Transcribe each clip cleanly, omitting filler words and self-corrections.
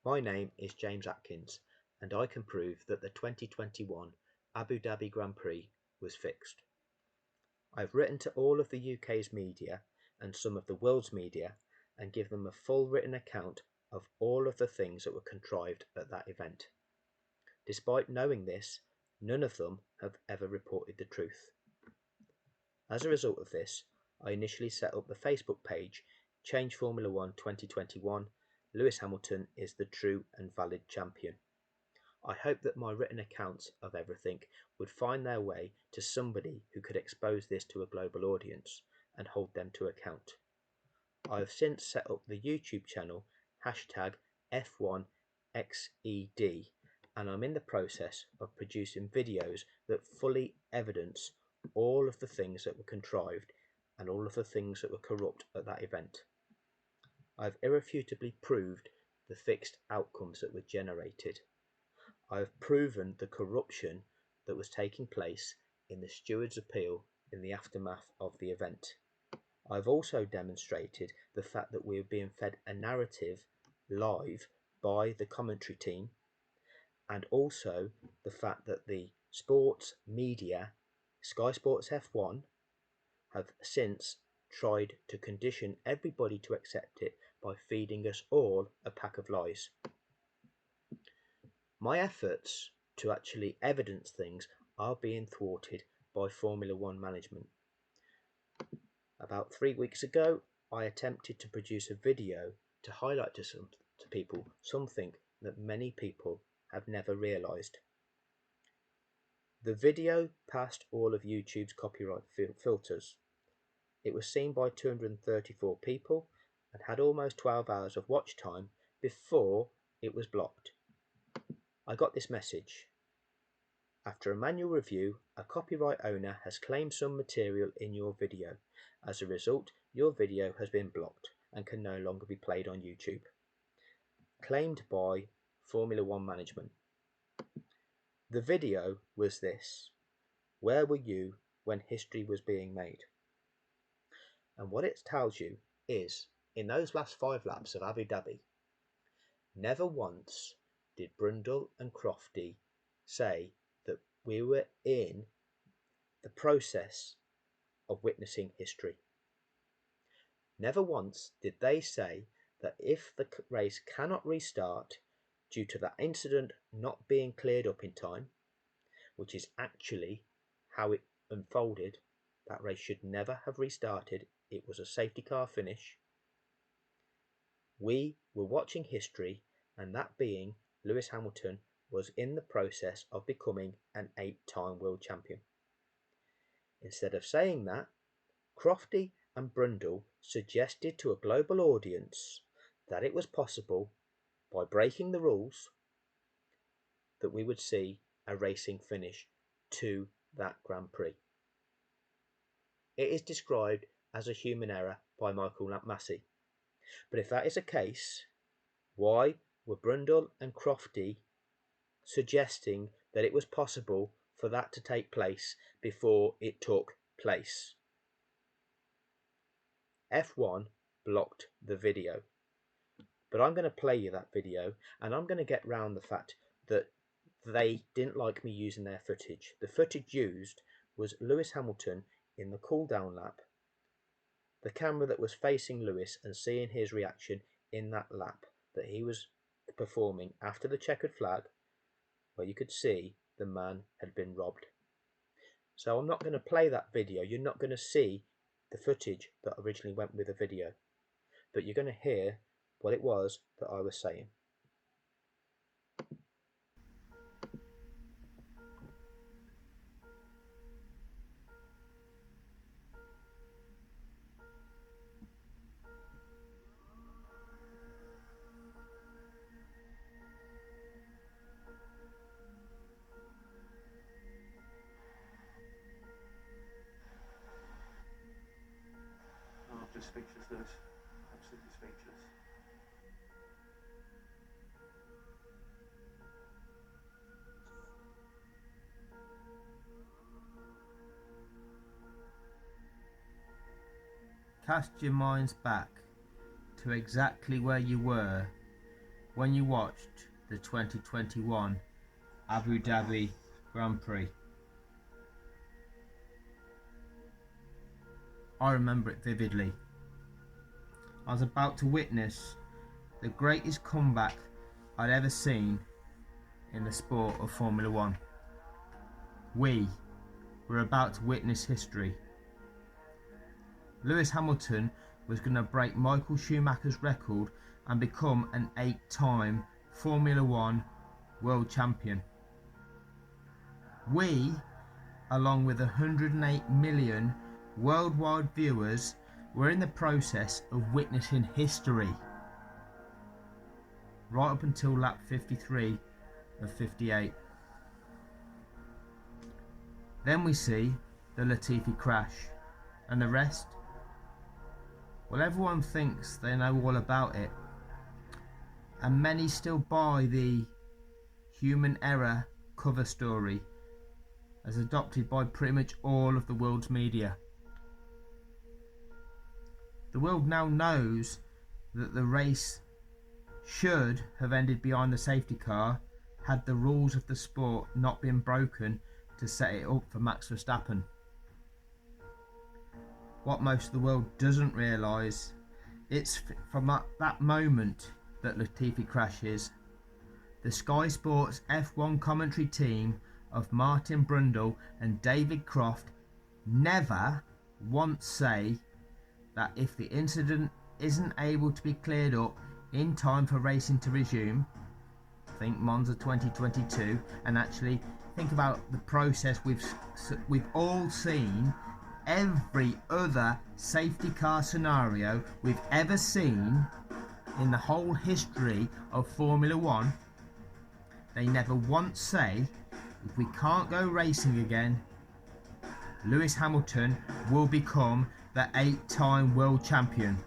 My name is James Atkins, and I can prove that the 2021 Abu Dhabi Grand Prix was fixed. I've written to all of the UK's media and some of the world's media and give them a full written account of all of the things that were contrived at that event. Despite knowing this, none of them have ever reported the truth. As a result of this, I initially set up the Facebook page Change Formula One 2021. Lewis Hamilton is the true and valid champion. I hope that my written accounts of everything would find their way to somebody who could expose this to a global audience and hold them to account. I have since set up the YouTube channel hashtag F1XED, and I'm in the process of producing videos that fully evidence all of the things that were contrived and all of the things that were corrupt at that event. I've irrefutably proved the fixed outcomes that were generated. I have proven the corruption that was taking place in the steward's appeal in the aftermath of the event. I've also demonstrated the fact that we are being fed a narrative live by the commentary team, and also the fact that the sports media, Sky Sports F1, have since tried to condition everybody to accept it by feeding us all a pack of lies. My efforts to actually evidence things are being thwarted by Formula One management. About 3 weeks ago, I attempted to produce a video to highlight to people something that many people have never realised. The video passed all of YouTube's copyright filters. It was seen by 234 people and had almost 12 hours of watch time before it was blocked. I got this message. After a manual review, a copyright owner has claimed some material in your video. As a result, your video has been blocked and can no longer be played on YouTube. Claimed by Formula One management. The video was this: where were you when history was being made? And what it tells you is, in those last 5 laps of Abu Dhabi, never once did Brundle and Crofty say that we were in the process of witnessing history. Never once did they say that if the race cannot restart due to that incident not being cleared up in time, which is actually how it unfolded, that race should never have restarted. It was a safety car finish. We were watching history, and that being Lewis Hamilton was in the process of becoming an 8-time world champion. Instead of saying that, Crofty and Brundle suggested to a global audience that it was possible, by breaking the rules, that we would see a racing finish to that Grand Prix. It is described as a human error by Michael Massey. But if that is the case, why were Brundle and Crofty suggesting that it was possible for that to take place before it took place? F1 blocked the video. But I'm going to play you that video, and I'm going to get round the fact that they didn't like me using their footage. The footage used was Lewis Hamilton in the cool down lap, the camera that was facing Lewis and seeing his reaction in that lap that he was performing after the checkered flag, where you could see the man had been robbed. So I'm not going to play that video. You're not going to see the footage that originally went with the video, but you're going to hear what it was that I was saying. Oh, just speechless, Lewis. Absolutely speechless. Cast your minds back to exactly where you were when you watched the 2021 Abu Dhabi Grand Prix? I remember it vividly. I was about to witness the greatest comeback I'd ever seen in the sport of Formula One. We were about to witness history. Lewis Hamilton was going to break Michael Schumacher's record and become an 8-time Formula One world champion. We, along with 108 million worldwide viewers, were in the process of witnessing history right up until lap 53 of 58. Then we see the Latifi crash, and the rest, well, everyone thinks they know all about it, and many still buy the human error cover story as adopted by pretty much all of the world's media. The world now knows that the race should have ended behind the safety car had the rules of the sport not been broken to set it up for Max Verstappen. What most of the world doesn't realise, it's from that moment that Latifi crashes. The Sky Sports F1 commentary team of Martin Brundle and David Croft never once say that if the incident isn't able to be cleared up in time for racing to resume, think Monza 2022, and actually think about the process we've all seen, every other safety car scenario we've ever seen in the whole history of Formula One, they never once say, if we can't go racing again, Lewis Hamilton will become the 8-time world champion,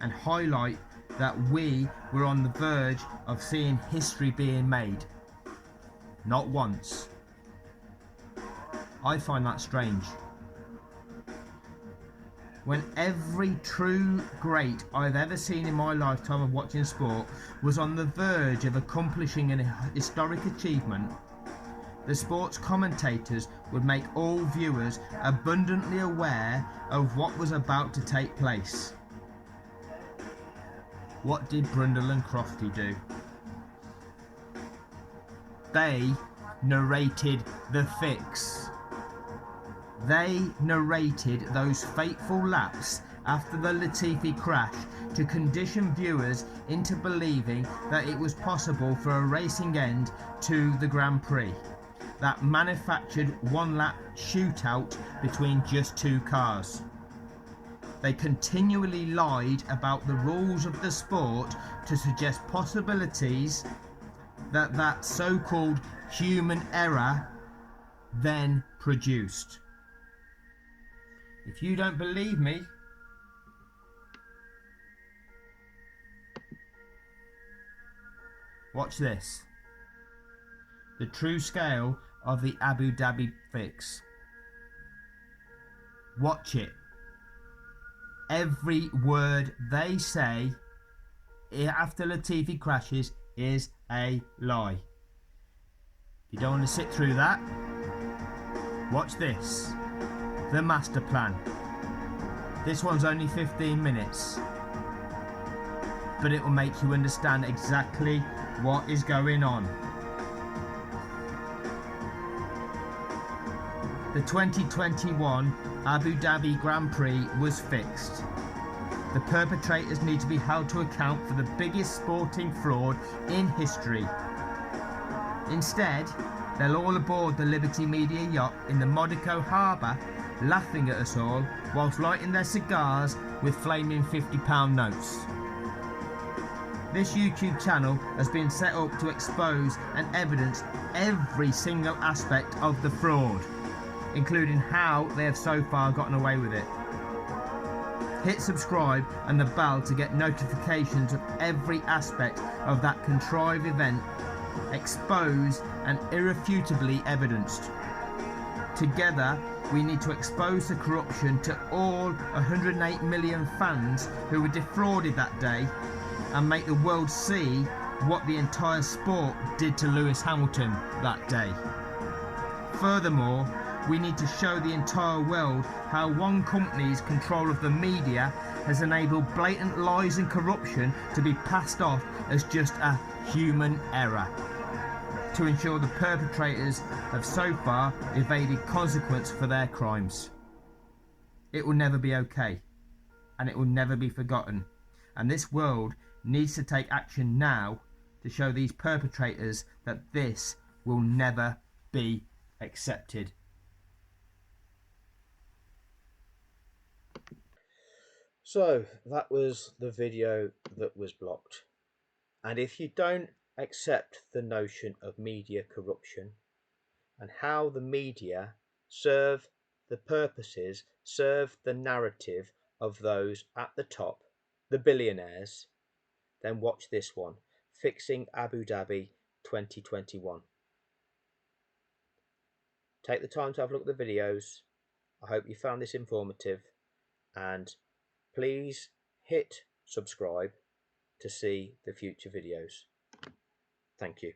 and highlight that we were on the verge of seeing history being made. Not once. I find that strange. When every true great I've ever seen in my lifetime of watching sport was on the verge of accomplishing an historic achievement, the sports commentators would make all viewers abundantly aware of what was about to take place. What did Brundle and Crofty do? They narrated the fix. They narrated those fateful laps after the Latifi crash to condition viewers into believing that it was possible for a racing end to the Grand Prix. That manufactured one-lap shootout between just two cars. They continually lied about the rules of the sport to suggest possibilities that so-called human error then produced. If you don't believe me, watch this. The true scale of the Abu Dhabi FIX. Watch it. Every word they say after Latifi crashes is a lie. You don't want to sit through that? Watch this. The master plan. This one's only 15 minutes, but it will make you understand exactly what is going on. The 2021 Abu Dhabi Grand Prix was fixed. The perpetrators need to be held to account for the biggest sporting fraud in history. Instead, they'll all aboard the Liberty Media yacht in the Monaco harbour, laughing at us all whilst lighting their cigars with flaming £50 notes. This YouTube channel has been set up to expose and evidence every single aspect of the fraud, including how they have so far gotten away with it. Hit subscribe and the bell to get notifications of every aspect of that contrived event, exposed and irrefutably evidenced. Together, we need to expose the corruption to all 108 million fans who were defrauded that day, and make the world see what the entire sport did to Lewis Hamilton that day. Furthermore, we need to show the entire world how one company's control of the media has enabled blatant lies and corruption to be passed off as just a human error, to ensure the perpetrators have so far evaded consequence for their crimes. It will never be okay, and it will never be forgotten, and this world needs to take action now to show these perpetrators that this will never be accepted. So that was the video that was blocked. And if you don't accept the notion of media corruption and how the media serve the purposes, serve the narrative of those at the top, the billionaires, then watch this one, Fixing Abu Dhabi 2021. Take the time to have a look at the videos. I hope you found this informative, and please hit subscribe to see the future videos. Thank you.